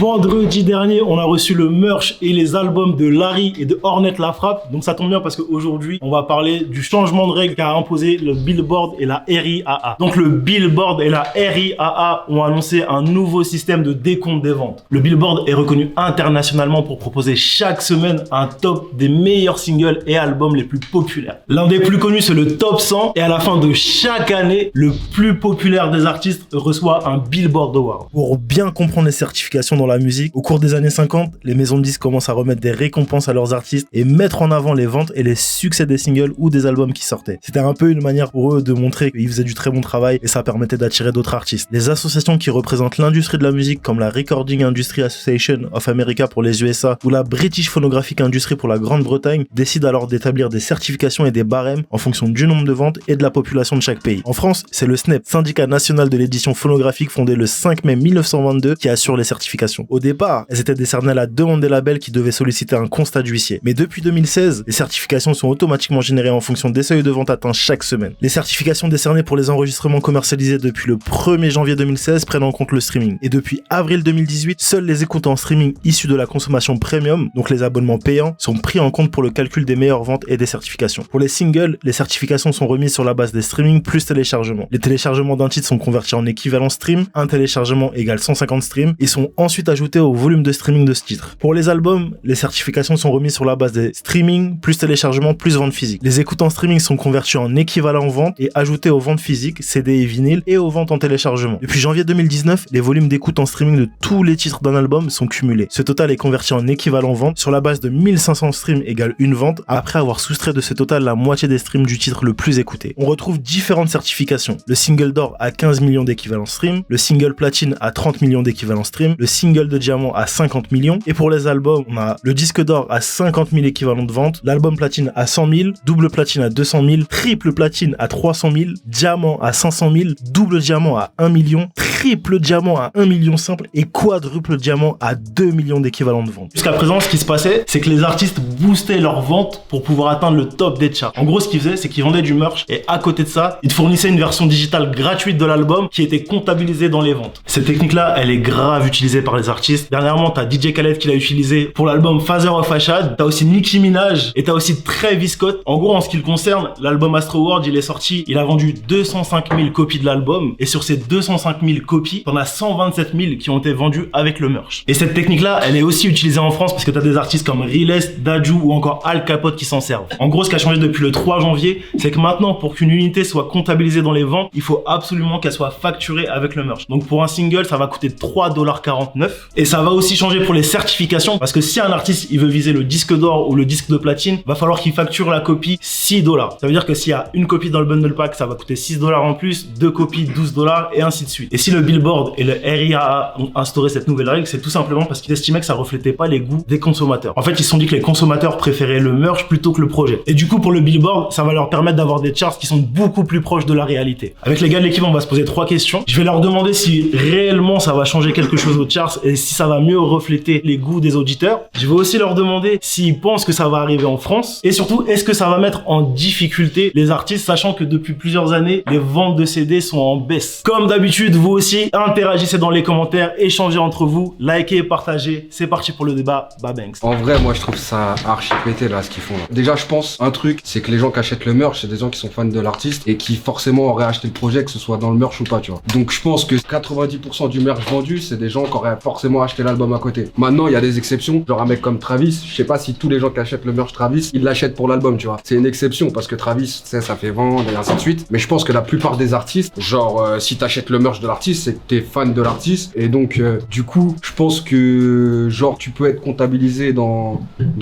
Vendredi dernier, on a reçu le merch et les albums de Larry et de Ornette La Frappe. Donc ça tombe bien parce qu'aujourd'hui, on va parler du changement de règles qu'a imposé le Billboard et la RIAA. Donc le Billboard et la RIAA ont annoncé un nouveau système de décompte des ventes. Le Billboard est reconnu internationalement pour proposer chaque semaine un top des meilleurs singles et albums les plus populaires. L'un des plus connus, c'est le Top 100 et à la fin de chaque année, le plus populaire des artistes reçoit un Billboard Award. Pour bien comprendre les certifications dans la musique, au cours des années 50, les maisons de disques commencent à remettre des récompenses à leurs artistes et mettre en avant les ventes et les succès des singles ou des albums qui sortaient. C'était un peu une manière pour eux de montrer qu'ils faisaient du très bon travail et ça permettait d'attirer d'autres artistes. Les associations qui représentent l'industrie de la musique comme la Recording Industry Association of America pour les USA ou la British Phonographic Industry pour la Grande-Bretagne décident alors d'établir des certifications et des barèmes en fonction du nombre de ventes et de la population de chaque pays. En France, c'est le SNEP, Syndicat National de l'Édition Phonographique, fondé le 5 mai 1922, qui assure les certifications. Au départ, elles étaient décernées à la demande des labels qui devaient solliciter un constat d'huissier. Mais depuis 2016, les certifications sont automatiquement générées en fonction des seuils de vente atteints chaque semaine. Les certifications décernées pour les enregistrements commercialisés depuis le 1er janvier 2016 prennent en compte le streaming. Et depuis avril 2018, seuls les écoutes en streaming issus de la consommation premium, donc les abonnements payants, sont pris en compte pour le calcul des meilleures ventes et des certifications. Pour les singles, les certifications sont remises sur la base des streamings plus téléchargements. Les téléchargements d'un titre sont convertis en équivalent stream, un téléchargement égale 150 streams, et sont ensuite ajoutés au volume de streaming de ce titre. Pour les albums, les certifications sont remises sur la base des streaming plus téléchargements plus ventes physiques. Les écoutes en streaming sont converties en équivalent vente et ajoutées aux ventes physiques, CD et vinyle, et aux ventes en téléchargement. Depuis janvier 2019, les volumes d'écoute en streaming de tous les titres d'un album sont cumulés. Ce total est converti en équivalent vente sur la base de 1500 streams égale une vente, après avoir soustrait de ce total la moitié des streams du titre le plus écouté. On retrouve différentes certifications. Le single d'or à 15 millions d'équivalents stream, le single platine à 30 millions d'équivalents stream, le single de diamant à 50 millions, et pour les albums, on a le disque d'or à 50 000 équivalents de vente, l'album platine à 100 000, double platine à 200 000, triple platine à 300 000, diamant à 500 000, double diamant à 1 million, triple diamant à 1 million simple et quadruple diamant à 2 millions d'équivalents de vente. Jusqu'à présent, ce qui se passait, c'est que les artistes boostaient leurs ventes pour pouvoir atteindre le top des charts. En gros, ce qu'ils faisaient, c'est qu'ils vendaient du merch et à côté de ça, ils te fournissaient une version digitale gratuite de l'album qui était comptabilisée dans les ventes. Cette technique-là, elle est grave utilisée par les artistes. Dernièrement, t'as DJ Khaled qui l'a utilisé pour l'album Father of Ashad, t'as aussi Nicki Minaj et t'as aussi Travis Scott. En gros, en ce qui le concerne, l'album Astro World, il est sorti, il a vendu 205 000 copies de l'album et sur ces 205 000 copies, t'en as 127 000 qui ont été vendues avec le merch. Et cette technique-là, elle est aussi utilisée en France parce que t'as des artistes comme Riles, Dadju ou encore Al Capote qui s'en servent. En gros, ce qui a changé depuis le 3 janvier, c'est que maintenant, pour qu'une unité soit comptabilisée dans les ventes, il faut absolument qu'elle soit facturée avec le merch. Donc pour un single, ça va coûter $3,49 et ça va aussi changer pour les certifications parce que si un artiste il veut viser le disque d'or ou le disque de platine, va falloir qu'il facture la copie $6. Ça veut dire que s'il y a une copie dans le bundle pack, ça va coûter $6 en plus, deux copies $12 et ainsi de suite. Et si le Billboard et le RIAA ont instauré cette nouvelle règle, c'est tout simplement parce qu'ils estimaient que ça reflétait pas les goûts des consommateurs. En fait, ils se sont dit que les consommateurs préféraient le merch plutôt que le projet. Et du coup, pour le Billboard, ça va leur permettre d'avoir des charts qui sont beaucoup plus proches de la réalité. Avec les gars de l'équipe, on va se poser 3 questions. Je vais leur demander si réellement ça va changer quelque chose aux charts et si ça va mieux refléter les goûts des auditeurs. Je vais aussi leur demander s'ils pensent que ça va arriver en France et surtout, est-ce que ça va mettre en difficulté les artistes, sachant que depuis plusieurs années, les ventes de CD sont en baisse. Comme d'habitude, vous aussi, interagissez dans les commentaires, échangez entre vous, likez, partagez. C'est parti pour le débat. Babanks. En vrai, moi je trouve ça archi pété là ce qu'ils font là. Déjà, je pense un truc, c'est que les gens qui achètent le merch, c'est des gens qui sont fans de l'artiste et qui forcément auraient acheté le projet, que ce soit dans le merch ou pas, tu vois. Donc je pense que 90% du merch vendu, c'est des gens qui auraient forcément acheté l'album à côté. Maintenant, il y a des exceptions, genre un mec comme Travis, je sais pas si tous les gens qui achètent le merch Travis, ils l'achètent pour l'album, tu vois. C'est une exception parce que Travis, tu sais, ça fait vendre et ainsi de suite. Mais je pense que la plupart des artistes, genre si t'achètes le merch de l'artiste, c'est que t'es fan de l'artiste et donc du coup, je pense que genre tu peux être comptabilisé dans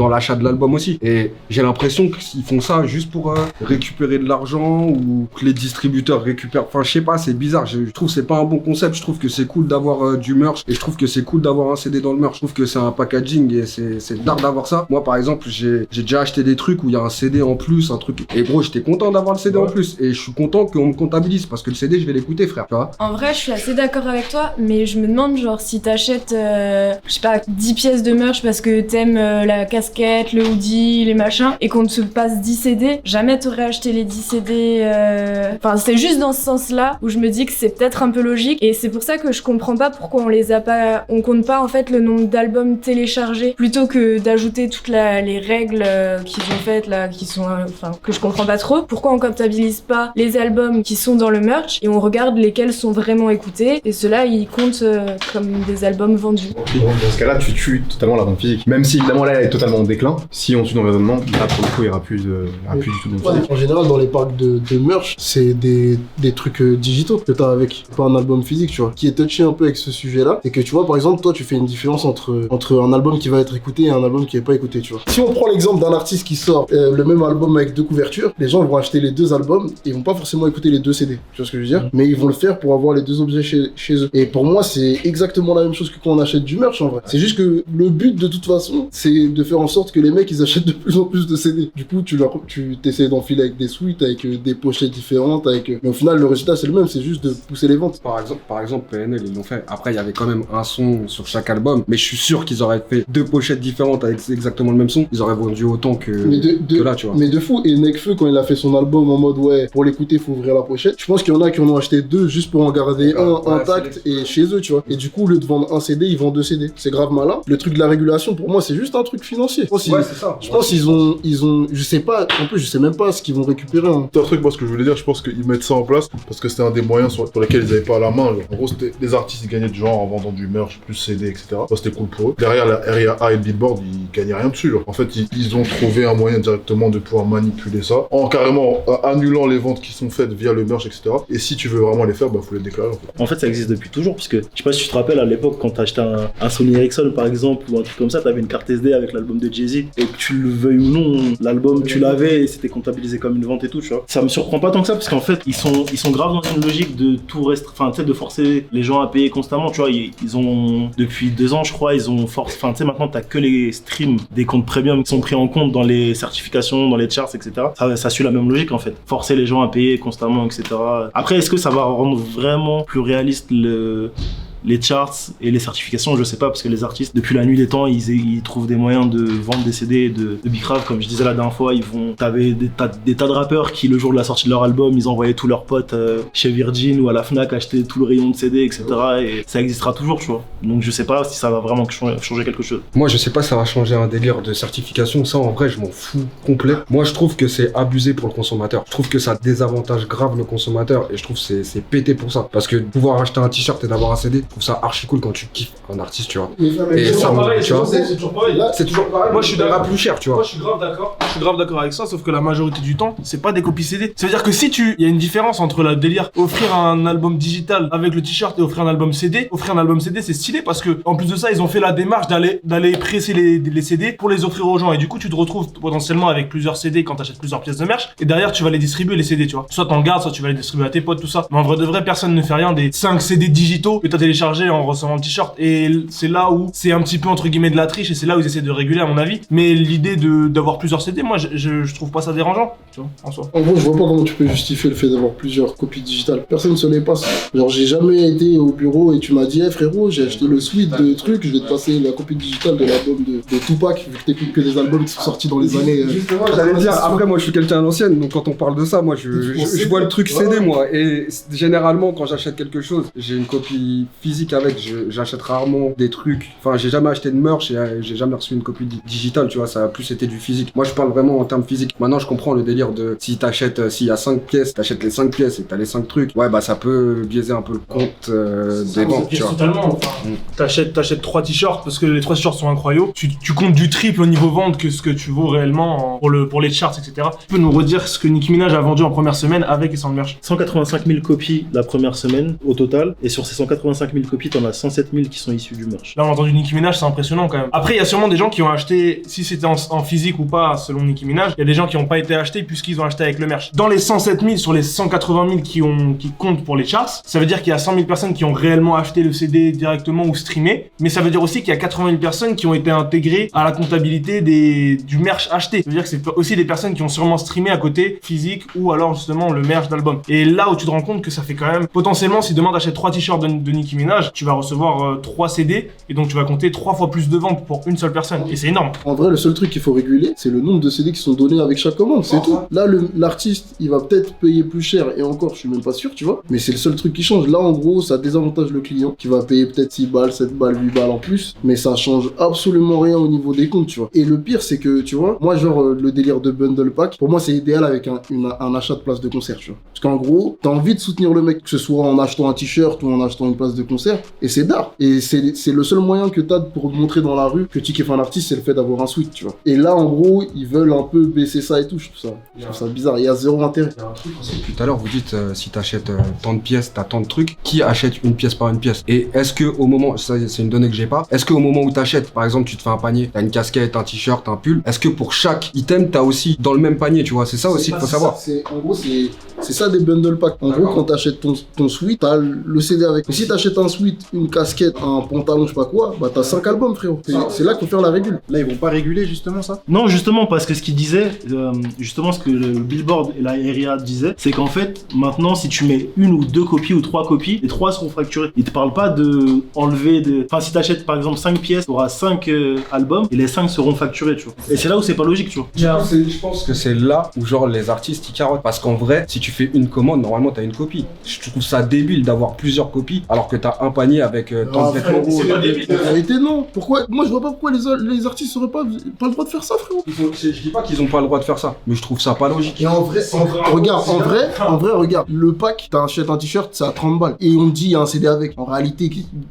l'achat de l'album aussi. Et j'ai l'impression qu'ils font ça juste pour récupérer de l'argent ou que les distributeurs récupèrent. Enfin, je sais pas, c'est bizarre. Je trouve que c'est pas un bon concept. Je trouve que c'est cool d'avoir du merch et je trouve que c'est cool d'avoir un CD dans le merch. Je trouve que c'est un packaging et c'est d'art d'avoir ça. Moi, par exemple, j'ai déjà acheté des trucs où il y a un CD en plus, un truc. Et gros, j'étais content d'avoir le CD en plus. Et je suis content qu'on me comptabilise parce que le CD, je vais l'écouter, frère. Tu vois. En vrai, je suis assez d'accord avec toi, mais je me demande, genre, si t'achètes, je sais pas, 10 pièces de merch parce que t'aimes la casquette, le hoodie, les machins, et qu'on te passe 10 CD, jamais t'aurais acheté les 10 CD. Enfin, c'est juste dans ce sens-là où je me dis que c'est peut-être un peu logique, et c'est pour ça que je comprends pas pourquoi on on compte pas en fait le nombre d'albums téléchargés plutôt que d'ajouter toutes les règles qu'ils ont faites là, qui sont, que je comprends pas trop. Pourquoi on comptabilise pas les albums qui sont dans le merch et on regarde lesquels sont vraiment écoutés et ceux-là ils comptent comme des albums vendus. Dans ce cas-là, tu tues totalement la vente physique. Même si évidemment là elle est totalement en déclin, si on tue dans l'environnement, là pour le coup il n'y aura plus du tout de vente physique. En général, dans les parcs de merch, c'est des trucs digitaux que t'as avec, pas un album physique, tu vois. Qui est touché un peu avec ce sujet-là, c'est que tu vois, par exemple, toi tu fais une différence entre un album qui va être écouté et un album qui est pas écouté, tu vois. Si on prend l'exemple d'un artiste qui sort le même album avec 2 couvertures, les gens vont acheter les 2 albums et ils vont pas forcément écouter les 2 CD, tu vois ce que je veux dire, mais ils vont le faire pour avoir les 2 objets chez eux. Et pour moi, c'est exactement la même chose que quand on achète du merch en vrai. C'est juste que le but de toute façon, c'est de faire en sorte que les mecs ils achètent de plus en plus de CD. Du coup, tu t'essayes d'enfiler avec des suites, avec des pochettes différentes, mais au final le résultat c'est le même, c'est juste de pousser les ventes. Par exemple, PNL ils l'ont fait. Après il y avait quand même un son sur chaque album, mais je suis sûr qu'ils auraient fait 2 pochettes différentes avec exactement le même son, ils auraient vendu autant que là, tu vois. Mais de fou. Et Nekfeu, quand il a fait son album en mode ouais, pour l'écouter faut ouvrir la pochette, je pense qu'il y en a qui en ont acheté 2 juste pour en garder un intact et chez eux, tu vois. Et du coup, au lieu de vendre un CD, ils vendent 2 CD. C'est grave malin. Le truc de la régulation, pour moi, c'est juste un truc financier. C'est ça. Je pense qu'ils ont, je sais pas, en plus je sais même pas ce qu'ils vont récupérer. Hein. C'est un truc, moi ce que je voulais dire, je pense qu'ils mettent ça en place parce que c'était un des moyens sur lesquels ils avaient pas la main. Genre. En gros, c'était les artistes, ils gagnaient du genre en vendant du merch, plus CD, etc. Ça c'était cool pour eux. Derrière la RIAA et le Billboard, ils gagnaient rien dessus. Genre. En fait, ils ont trouvé un moyen directement de pouvoir manipuler ça en carrément annulant les ventes qui sont faites via le merch, etc. Et si tu veux vraiment les faire, bah faut les déclarer. En fait, ça existe depuis toujours, puisque je sais pas si tu te rappelles à l'époque quand t'achetais un Sony Ericsson par exemple ou un truc comme ça, t'avais une carte SD avec l'album de Jay-Z et que tu le veuilles ou non, l'album tu l'avais et c'était comptabilisé comme une vente et tout, tu vois. Ça me surprend pas tant que ça parce qu'en fait ils sont grave dans une logique de tout tu sais, de forcer les gens à payer constamment, tu vois. Ils ont depuis 2 ans je crois, ils ont forcé, tu sais, maintenant t'as que les streams des comptes premium qui sont pris en compte dans les certifications, dans les charts, etc. Ça suit la même logique en fait, forcer les gens à payer constamment, etc. Après, est-ce que ça va rendre vraiment plus réaliste les charts et les certifications, je sais pas, parce que les artistes, depuis la nuit des temps, ils trouvent des moyens de vendre des CD de Bicrave, comme je disais la dernière fois, t'avais des tas de rappeurs qui, le jour de la sortie de leur album, ils envoyaient tous leurs potes chez Virgin ou à la Fnac acheter tout le rayon de CD, etc. Et ça existera toujours, tu vois. Donc je sais pas si ça va vraiment changer quelque chose. Moi, je sais pas si ça va changer un délire de certification, ça en vrai, je m'en fous complet. Moi, je trouve que c'est abusé pour le consommateur. Je trouve que ça désavantage grave le consommateur et je trouve que c'est pété pour ça. Parce que pouvoir acheter un t-shirt et d'avoir un CD, je trouve ça archi cool quand tu kiffes un artiste, tu vois. Et ça, pareil, tu vois, c'est toujours pareil. C'est toujours pareil. Moi, je suis d'accord. Plus cher, tu vois. Moi, je suis grave d'accord. Je suis grave d'accord avec ça, sauf que la majorité du temps, c'est pas des copies CD. Ça veut dire que si il y a une différence entre le délire offrir un album digital avec le t-shirt et offrir un album CD. Offrir un album CD, c'est stylé parce que en plus de ça, ils ont fait la démarche d'aller presser les CD pour les offrir aux gens. Et du coup, tu te retrouves potentiellement avec plusieurs CD quand t'achètes plusieurs pièces de merch. Et derrière, tu vas les distribuer les CD, tu vois. Soit t'en gardes, soit tu vas les distribuer à tes potes, tout ça. Mais en vrai de vrai, personne ne fait rien des 5 CD digitaux que t'as téléchargés en recevant le t-shirt. Et c'est là où c'est un petit peu entre guillemets de la triche et c'est là où ils essaient de réguler à mon avis. Mais l'idée d'avoir plusieurs CD, moi je trouve pas ça dérangeant, tu vois, en soi. En gros, je vois pas comment tu peux justifier le fait d'avoir plusieurs copies digitales. Personne se les passe. Genre, j'ai jamais été au bureau et tu m'as dit, hey, frérot, j'ai acheté le suite de trucs, je vais te passer la copie digitale de l'album de Tupac, vu que t'écoutes que des albums qui sont sortis dans les années. Justement, j'allais dire, après, moi je suis quelqu'un à l'ancienne, donc quand on parle de ça, moi je vois le truc CD, moi. Et généralement, quand j'achète quelque chose, j'ai une copie physique avec, j'achète rarement des trucs. Enfin, j'ai jamais acheté de merch et j'ai jamais reçu une copie digitale, tu vois, ça a plus été du physique. Moi je parle vraiment en termes physiques. Maintenant, je comprends le délire de si t'achètes, s'il y a 5 pièces, t'achètes les 5 pièces et que t'as les 5 trucs, ouais, bah ça peut biaiser un peu le compte des ventes, tu vois. Totalement. Enfin, t'achètes 3 t-shirts parce que les 3 t-shirts sont incroyables. Tu comptes du triple au niveau vente que ce que tu vaux réellement pour les charts, etc. Tu peux nous redire ce que Nicki Minaj a vendu en première semaine avec et sans le merch? 185 000 copies la première semaine au total, et sur ces 185 000 copies, t'en as 107 000 qui sont issus du merch. Là, on a entendu Nicki Minaj, c'est impressionnant quand même. Après, il y a sûrement des gens qui ont acheté, si c'était en physique ou pas, selon Nicki Minaj, il y a des gens qui n'ont pas été achetés puisqu'ils ont acheté avec le merch. Dans les 107 000 sur les 180 000 qui comptent pour les charts, ça veut dire qu'il y a 100 000 personnes qui ont réellement acheté le CD directement ou streamé, mais ça veut dire aussi qu'il y a 80 000 personnes qui ont été intégrées à la comptabilité du merch acheté. Ça veut dire que c'est aussi des personnes qui ont sûrement streamé à côté, physique, ou alors justement le merch d'album. Et là où tu te rends compte que ça fait quand même, potentiellement, si demain t'achètes 3 t-shirts de Nicki Minaj, ménage, tu vas recevoir 3 CD et donc tu vas compter 3 fois plus de ventes pour une seule personne. Et c'est énorme. En vrai, le seul truc qu'il faut réguler, c'est le nombre de CD qui sont donnés avec chaque commande, c'est tout. Là, l'artiste, il va peut-être payer plus cher, et encore, je suis même pas sûr, tu vois. Mais c'est le seul truc qui change. Là, en gros, ça désavantage le client, qui va payer peut-être 6 balles, 7 balles, 8 balles en plus. Mais ça change absolument rien au niveau des comptes, tu vois. Et le pire, c'est que, tu vois, moi, genre, le délire de bundle pack, pour moi, c'est idéal avec un achat de place de concert, tu vois. Parce qu'en gros, t'as envie de soutenir le mec, que ce soit en achetant un t-shirt ou en achetant une place de concert, et c'est d'art. Et c'est le seul moyen que t'as pour montrer dans la rue que tu kiffes un artiste, c'est le fait d'avoir un suite, tu vois. Et là, en gros, ils veulent un peu baisser ça et tout, je trouve ça bizarre. Il y a zéro intérêt. Tout à l'heure, vous dites si t'achètes tant de pièces, t'as tant de trucs. Qui achète une pièce par une pièce? Et est-ce que au moment, ça c'est une donnée que j'ai pas, est-ce que au moment où t'achètes, par exemple, tu te fais un panier, t'as une casquette, un t-shirt, un pull, est-ce que pour chaque item, t'as aussi dans le même panier, tu vois? C'est ça aussi qu'il faut savoir. En gros, c'est ça des bundle packs. En gros, quand t'achètes ton suite, t'as le CD avec. Mais si t'achètes un suite, une casquette, un pantalon, je sais pas quoi, bah t'as 5 albums, frérot. C'est là qu'il faut faire la régule. Là, ils vont pas réguler justement ça? Non, justement, parce que ce qu'il disait, justement, ce que le Billboard et la RIA disaient, c'est qu'en fait, maintenant, si tu mets une ou deux copies ou 3 copies, les 3 seront fracturés. Ils te parlent pas de enlever de. Enfin, si t'achètes par exemple 5 pièces, t'auras 5 albums et les 5 seront facturés, tu vois. Et c'est là où c'est pas logique, tu vois. Je pense que c'est là où genre les artistes ils carottent. Parce qu'en vrai, si tu fais une commande, normalement t'as une copie. Je trouve ça débile d'avoir plusieurs copies alors que t'as un panier avec tant de vêtements. C'est pas débile. En réalité, non. Pourquoi? Moi, je vois pas pourquoi les artistes auraient pas le droit de faire ça, frérot. Je dis pas qu'ils ont pas le droit de faire ça, mais je trouve ça pas logique. Et en vrai, regarde, le pack, t'achètes un t-shirt, c'est à 30 balles. Et on te dit, il y a un CD avec. En réalité,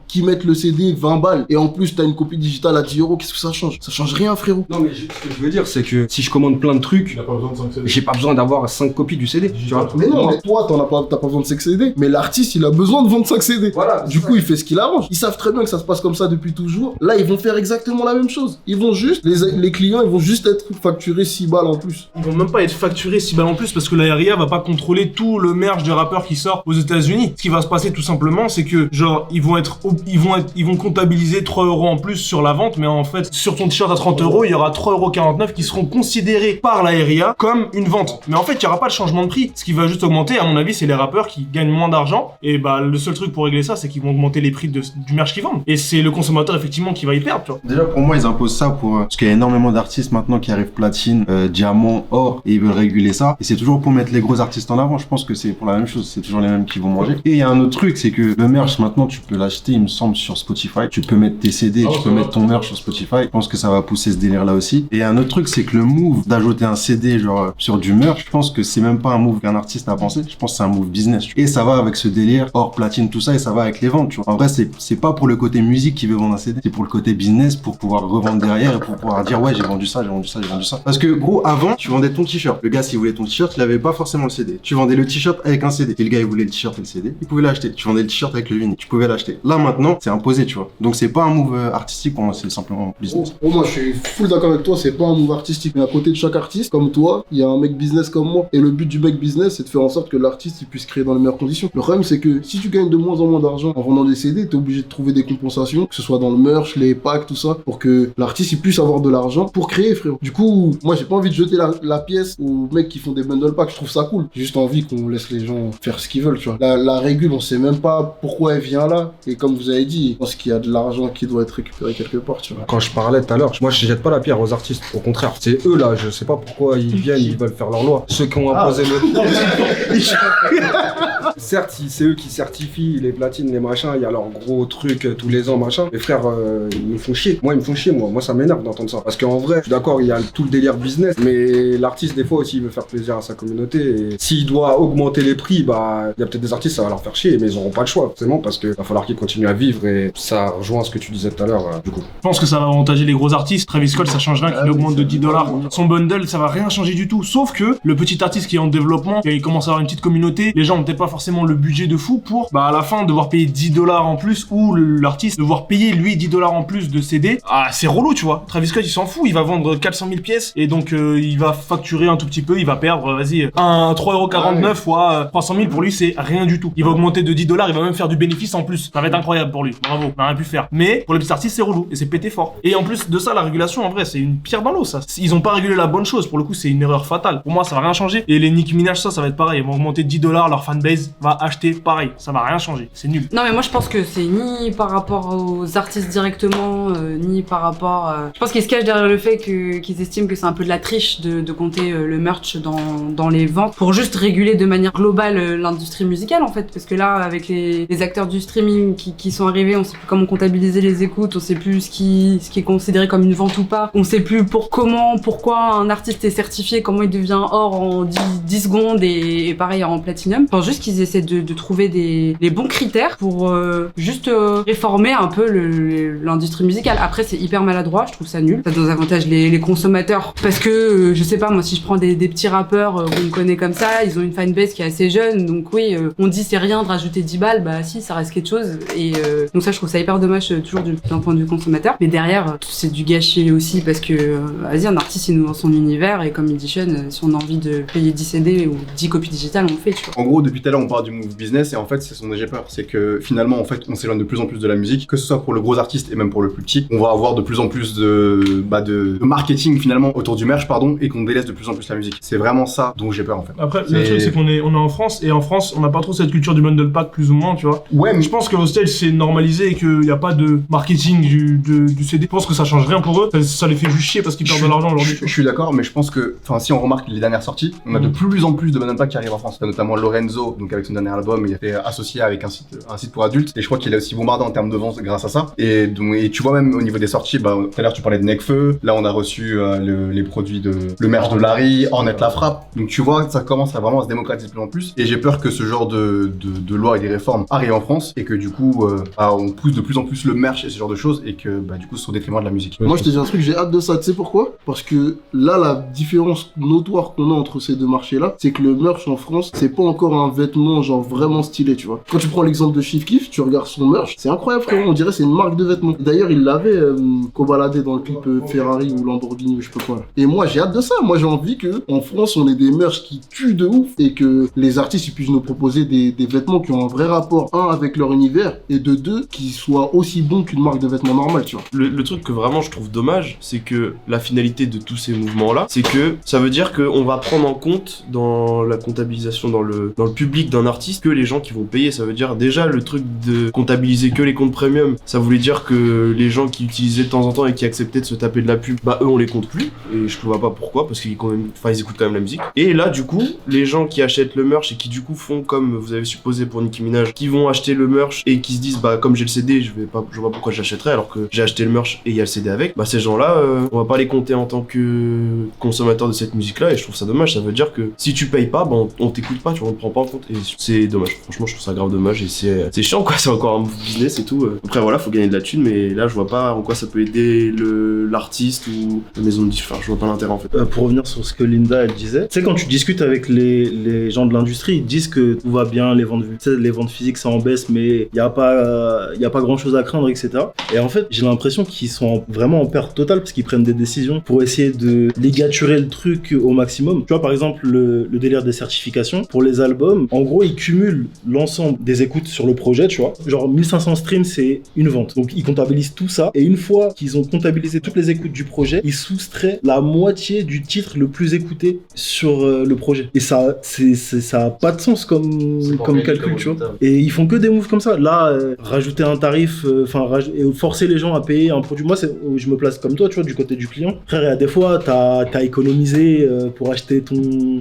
qui mettent le CD 20 balles. Et en plus, t'as une copie digitale à 10 €, qu'est-ce que ça change? Ça change rien, frérot. Non, mais ce que je veux dire, c'est que si je commande plein de trucs, Il a pas besoin de 5 CD. j'ai pas besoin d'avoir 5 copies du CD, tu vois. Mais non, mais toi, t'as pas besoin de 5 CD. Mais l'artiste, il a besoin de vendre 5 CD. Voilà. Du coup, il fait ce qu'il arrange. Ils savent très bien que ça se passe comme ça depuis toujours. Là, ils vont faire exactement la même chose. Ils vont juste, les clients, ils vont juste être facturés 6 balles en plus. Ils vont même pas être facturés 6 balles en plus parce que la RIA va pas contrôler tout le merch de rappeurs qui sort aux États-Unis. Ce qui va se passer tout simplement, c'est que genre ils vont comptabiliser 3 € en plus sur la vente, mais en fait sur ton t-shirt à 30 €, il y aura 3,49 € qui seront considérés par la RIA comme une vente. Mais en fait, il y aura pas de changement de prix. Ce qui va juste augmenter, à mon avis, c'est les rappeurs qui gagnent moins d'argent. Et bah le seul truc pour régler ça, c'est qu'ils vont augmenter les prix du merch qu'ils vendent. Et c'est le consommateur effectivement qui va y perdre, tu vois. Déjà pour moi ils imposent ça parce qu'il y a énormément d'artistes maintenant qui arrivent platine, diamant, or et ils veulent réguler ça et c'est toujours pour mettre les gros artistes en avant. Je pense que c'est pour la même chose, c'est toujours les mêmes qui vont manger. Et il y a un autre truc, c'est que le merch maintenant tu peux l'acheter il me semble sur Spotify, tu peux mettre tes CD, tu peux mettre ton merch sur Spotify. Je pense que ça va pousser ce délire là aussi. Et un autre truc c'est que le move d'ajouter un CD genre sur du merch, je pense que c'est même pas un move qu'un artiste a pensé, je pense que c'est un move business. Et ça va avec ce délire or platine tout ça et ça va avec les ventes, tu vois. En vrai c'est pas pour le côté musique qui veut vendre un CD, c'est pour le côté business pour pouvoir revendre derrière et pour pouvoir dire ouais j'ai vendu ça. Parce que gros avant tu vendais ton t-shirt, le gars s'il voulait ton t-shirt il avait pas forcément le CD, tu vendais le t-shirt avec un CD, et le gars il voulait le t-shirt et le CD, il pouvait l'acheter, tu vendais le t-shirt avec le vinyle, tu pouvais l'acheter. Là maintenant c'est imposé tu vois, donc c'est pas un move artistique pour moi, c'est simplement business. Pour moi je suis full d'accord avec toi, c'est pas un move artistique, mais à côté de chaque artiste comme toi il y a un mec business comme moi, et le but du mec business c'est de faire en sorte que l'artiste il puisse créer dans les meilleures conditions. Le problème c'est que si tu gagnes de moins en moins d'argent en vendant des CD, t'es obligé de trouver des compensations, que ce soit dans le merch, les packs, tout ça, pour que l'artiste il puisse avoir de l'argent pour créer, frérot. Du coup, moi j'ai pas envie de jeter la pièce aux mecs qui font des bundle packs, je trouve ça cool. J'ai juste envie qu'on laisse les gens faire ce qu'ils veulent, tu vois. La régule, on sait même pas pourquoi elle vient là, et comme vous avez dit, je pense qu'il y a de l'argent qui doit être récupéré quelque part, tu vois. Quand je parlais tout à l'heure, moi je jette pas la pierre aux artistes, au contraire. C'est eux là, je sais pas pourquoi ils viennent, ils veulent faire leur loi. Ceux qui ont imposé le... Certes, c'est eux qui certifient les platines, les machins, il y a leurs gros trucs tous les ans, machin. Mes frères, ils me font chier. Moi, ils me font chier, moi ça m'énerve d'entendre ça. Parce qu'en vrai, je suis d'accord, il y a tout le délire business, mais l'artiste, des fois aussi, il veut faire plaisir à sa communauté. Et s'il doit augmenter les prix, bah, il y a peut-être des artistes, ça va leur faire chier, mais ils auront pas le choix, forcément, parce qu'il va falloir qu'ils continuent à vivre. Et ça rejoint ce que tu disais tout à l'heure, du coup. Je pense que ça va avantager les gros artistes. Travis Scott, ça change rien qu'il augmente de 10 $. Son bundle, ça va rien changer du tout. Sauf que le petit artiste qui est en développement, il commence à avoir une petite communauté, les gens ont peut-être pas forcément le budget de fou pour, bah, à la fin, devoir payer 10 $ en plus, ou l'artiste devoir payer, lui, 10 $ en plus de CD. Ah, c'est relou, tu vois. Travis Scott, il s'en fout, il va vendre 400 000 pièces, et donc, il va facturer un tout petit peu, il va perdre, vas-y, 3,49 € fois 300 000, pour lui, c'est rien du tout. Il va augmenter de 10 $, il va même faire du bénéfice en plus. Ça va être incroyable pour lui. Bravo, on a rien pu faire. Mais, pour les petits artistes, c'est relou, et c'est pété fort. Et en plus de ça, la régulation, en vrai, c'est une pierre dans l'eau, ça. Ils ont pas régulé la bonne chose, pour le coup, c'est une erreur fatale. Pour moi, ça va rien changer. Et les Nicki Minaj, ça va être pareil. Ils vont augmenter de 10 $ leur fanbase. Jay-Z va acheter pareil. Ça va rien changer. C'est nul. Non mais moi je pense que c'est ni par rapport aux artistes directement, ni par rapport... Je pense qu'ils se cachent derrière le fait qu'ils estiment que c'est un peu de la triche de compter le merch dans les ventes pour juste réguler de manière globale l'industrie musicale en fait. Parce que là, avec les acteurs du streaming qui sont arrivés, on sait plus comment comptabiliser les écoutes, on sait plus ce qui est considéré comme une vente ou pas, on sait plus pourquoi un artiste est certifié, comment il devient or en 10 secondes et pareil en platinum. Je pense juste qu'ils essaient de trouver les bons critères pour juste réformer un peu l'industrie musicale. Après c'est hyper maladroit, je trouve ça nul. Ça désavantage les consommateurs parce que je sais pas moi, si je prends des petits rappeurs qu'on connaît comme ça, ils ont une fanbase qui est assez jeune, donc oui, on dit c'est rien de rajouter 10 balles, bah si, ça reste quelque chose. Et donc ça je trouve ça hyper dommage toujours d'un point de vue consommateur. Mais derrière c'est du gâchis aussi parce que vas-y, un artiste il nous vend son univers et comme il dit Sean, si on a envie de payer 10 CD ou 10 copies digitales, on le fait, tu vois. En gros, depuis tout à l'heure on parle du move business et en fait c'est son j'ai peur, c'est que finalement en fait on s'éloigne de plus en plus de la musique, que ce soit pour le gros artiste et même pour le plus petit. On va avoir de plus en plus de marketing finalement autour du merch et qu'on délaisse de plus en plus la musique. C'est vraiment ça dont j'ai peur en fait. Après le truc c'est qu'on est en France et en France on n'a pas trop cette culture du bundle pack plus ou moins, tu vois. Ouais, mais je pense qu'au States c'est normalisé et qu'il n'y a pas de marketing du CD. Je pense que ça change rien pour eux, ça les fait juste chier parce qu'ils perdent de l'argent aujourd'hui. Je suis d'accord, mais je pense que si on remarque les dernières sorties, on a de plus en plus de bundle pack qui arrivent en France. Notamment Lorenzo, donc avec son dernier album, il a fait associé avec un site pour adultes et je crois qu'il a aussi bombardé en termes de vente grâce à ça. Et tu vois même au niveau des sorties, tout à l'heure tu parlais de Nekfeu, là on a reçu les produits le merch de Larry, Ornette La Frappe. Donc tu vois, ça commence à vraiment se démocratiser de plus en plus et j'ai peur que ce genre de loi et des réformes arrivent en France et que du coup on pousse de plus en plus le merch et ce genre de choses et que du coup c'est au détriment de la musique. Moi je te dis un truc, j'ai hâte de ça, tu sais pourquoi? Parce que là la différence notoire qu'on a entre ces deux marchés là, c'est que le merch en France c'est pas encore un vêtement genre vraiment stylé, tu vois. Quand tu prends l'exemple de Chief Keef, tu regardes son merch, c'est incroyable frérot, on dirait c'est une marque de vêtements. D'ailleurs il l'avait cobaladé dans le clip Ferrari ou Lamborghini ou je sais pas quoi là. Et moi j'ai hâte de ça, moi j'ai envie que en France on ait des merch qui tuent de ouf et que les artistes ils puissent nous proposer des vêtements qui ont un vrai rapport, un avec leur univers et de deux qui soient aussi bons qu'une marque de vêtements normale, tu vois. Le truc que vraiment je trouve dommage, c'est que la finalité de tous ces mouvements là, c'est que ça veut dire qu'on va prendre en compte dans la comptabilisation dans le public d'un artiste que les gens qui vont payer. Ça veut dire déjà le truc de comptabiliser que les comptes premium, ça voulait dire que les gens qui utilisaient de temps en temps et qui acceptaient de se taper de la pub, eux on les compte plus et je vois pas pourquoi parce qu'ils ils écoutent quand même la musique. Et là du coup les gens qui achètent le merch et qui du coup font comme vous avez supposé pour Nicki Minaj, qui vont acheter le merch et qui se disent comme j'ai le CD je vois pas pourquoi j'achèterais alors que j'ai acheté le merch et il y a le CD avec, ces gens là on va pas les compter en tant que consommateur de cette musique là et je trouve ça dommage. Ça veut dire que si tu payes pas on t'écoute pas, tu vois, on te prend pas en compte et c'est dommage. Franchement je trouve ça grave dommage et c'est chiant quoi, c'est encore un business et tout. Après voilà, faut gagner de la thune mais là je vois pas en quoi ça peut aider l'artiste ou la maison de disque, je vois pas l'intérêt en fait. Pour revenir sur ce que Linda elle disait, tu sais quand tu discutes avec les gens de l'industrie, ils disent que tout va bien, les ventes physiques ça en baisse mais il y a pas grand chose à craindre, etc. Et en fait j'ai l'impression qu'ils sont vraiment en perte totale parce qu'ils prennent des décisions pour essayer de ligaturer le truc au maximum. Tu vois par exemple le délire des certifications pour les albums, en gros ils cumulent l'ensemble des écoutes sur le projet, tu vois, genre 1500 streams c'est une vente, donc ils comptabilisent tout ça et une fois qu'ils ont comptabilisé toutes les écoutes du projet, ils soustraient la moitié du titre le plus écouté sur le projet et ça a pas de sens comme calcul, tu vois. Et ils font que des moves comme ça. Là, rajouter un tarif, et forcer les gens à payer un produit. Moi, je me place comme toi, tu vois, du côté du client. Frère, il y a des fois, t'as économisé pour acheter ton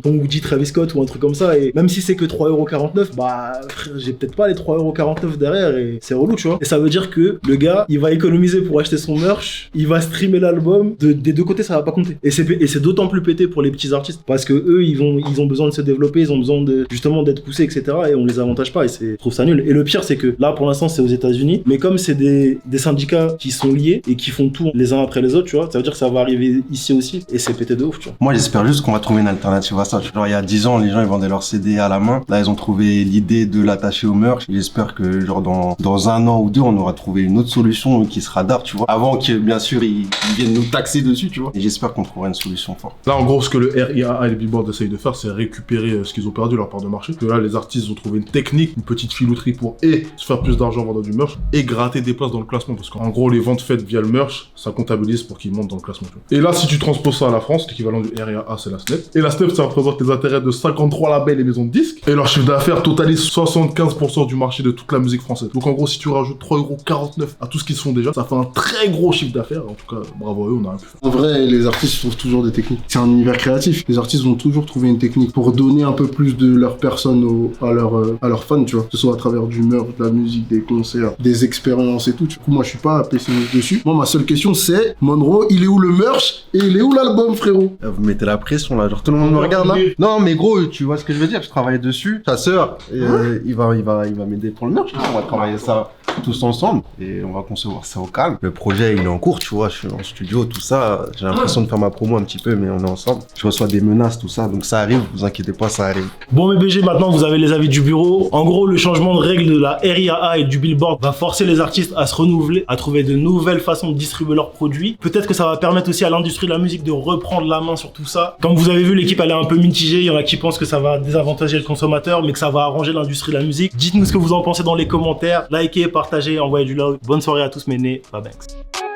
hoodie Travis Scott ou un truc comme ça. Et même si c'est que 3,49€, frère, j'ai peut-être pas les 3,49€ derrière et c'est relou, tu vois. Et ça veut dire que le gars, il va économiser pour acheter son merch, il va streamer l'album. Des deux côtés, ça va pas compter. Et c'est d'autant plus pété pour les petits artistes parce que eux, ils ont besoin de se développer, ils ont besoin justement d'être poussés, etc. Et on les avantage pas et je trouve ça nul. Et le pire c'est que là pour l'instant c'est aux États-Unis, mais comme c'est des syndicats qui sont liés et qui font tout les uns après les autres, tu vois, ça veut dire que ça va arriver ici aussi et c'est pété de ouf, tu vois. Moi j'espère juste qu'on va trouver une alternative à ça. Genre il y a 10 ans les gens ils vendaient leur CD à la main, là ils ont trouvé l'idée de l'attacher au merch. J'espère que genre dans un an ou deux on aura trouvé une autre solution qui sera d'art, tu vois, avant que bien sûr ils viennent nous taxer dessus, tu vois. Et j'espère qu'on trouvera une solution forte. Là en gros ce que le RIAA et le Billboard essayent de faire c'est récupérer ce qu'ils ont perdu, leur part de marché. Que là les artistes ont trouvé une technique, une petite filouterie pour se faire plus d'argent en vendant du merch et gratter des places dans le classement parce qu'en gros les ventes faites via le merch ça comptabilise pour qu'ils montent dans le classement, tu vois. Et là si tu transposes ça à la France, l'équivalent du RIAA c'est la SNEF et la SNEF ça représente les intérêts de 53 labels et maisons de disques et leur chiffre chiffre d'affaires totalise 75% du marché de toute la musique française. Donc en gros, si tu rajoutes 3,49€ à tout ce qu'ils se font déjà, ça fait un très gros chiffre d'affaires. En tout cas, bravo à eux, on a rien pu faire. En vrai, les artistes trouvent toujours des techniques. C'est un univers créatif. Les artistes vont toujours trouver une technique pour donner un peu plus de leur personne à leurs fans, tu vois. Que ce soit à travers du merch, de la musique, des concerts, des expériences et tout. Du coup, moi, je suis pas pessimiste dessus. Moi, ma seule question, c'est Monroe, il est où le merch et il est où l'album, frérot? Vous mettez la pression là, genre tout le monde me regarde là. Non mais gros, tu vois ce que je veux dire, je travaille dessus. Ta sœur, il va m'aider pour le merch. On va travailler ça tous ensemble et on va concevoir ça au calme. Le projet il est en cours, tu vois, je suis en studio, tout ça. J'ai l'impression de faire ma promo un petit peu, mais on est ensemble. Je reçois des menaces, tout ça, donc ça arrive, vous inquiétez pas, ça arrive. Bon, mais BG, maintenant vous avez les avis du bureau. En gros, le changement de règles de la RIAA et du Billboard va forcer les artistes à se renouveler, à trouver de nouvelles façons de distribuer leurs produits. Peut-être que ça va permettre aussi à l'industrie de la musique de reprendre la main sur tout ça. Comme vous avez vu, l'équipe elle est un peu mitigée. Il y en a qui pensent que ça va désavantager le consommateur, mais que ça va arranger l'industrie de la musique. Dites-nous ce que vous en pensez dans les commentaires. Likez, partagez, envoyez du love. Bonne soirée à tous, mes nés. Bye bye.